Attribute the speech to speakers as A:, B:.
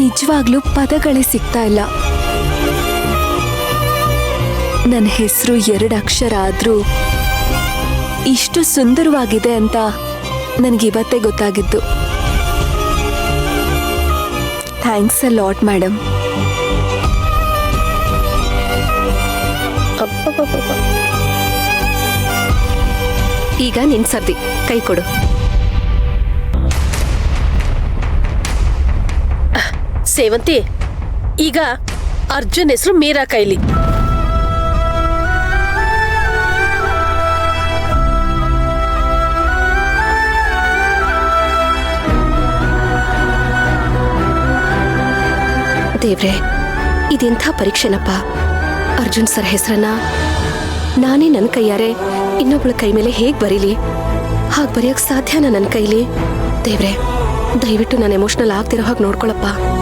A: ನಿಜವಾಗ್ಲೂ ಪದಗಳೇ ಸಿಗ್ತಾ ಇಲ್ಲ. ನನ್ನ ಹೆಸರು 2 ಅಕ್ಷರ ಆದ್ರೂ ಇಷ್ಟು ಸುಂದರವಾಗಿದೆ ಅಂತ ನನಗಿವತ್ತೇ ಗೊತ್ತಾಗಿದ್ದು. Thanks a lot madam.
B: ಈಗ ನಿನ್ ಸರ್ದಿ, ಕೈ ಕೊಡು. ಸೇವಂತಿ, ಈಗ ಅರ್ಜುನ್ ಹೆಸರು ಮೀರಾ ಕೈಲಿ. ದೇವ್ರೆ, ಇದೆಂಥ ಪರೀಕ್ಷೆನಪ್ಪ. ಅರ್ಜುನ್ ಸರ್ ಹೆಸರನ್ನ ನಾನೇ ನನ್ನ ಕೈಯಾರೆ ಇನ್ನೊಬ್ಳ ಕೈ ಮೇಲೆ ಹೇಗ್ ಬರೀಲಿ? ಹಾಗೆ ಬರೆಯಕ್ ಸಾಧ್ಯನಾ ನನ್ನ ಕೈಲಿ? ದೇವ್ರೆ, ದಯವಿಟ್ಟು ನಾನು ಎಮೋಷನಲ್ ಆಗ್ತಿರೋ ಹಾಗೆ ನೋಡ್ಕೊಳಪ್ಪ.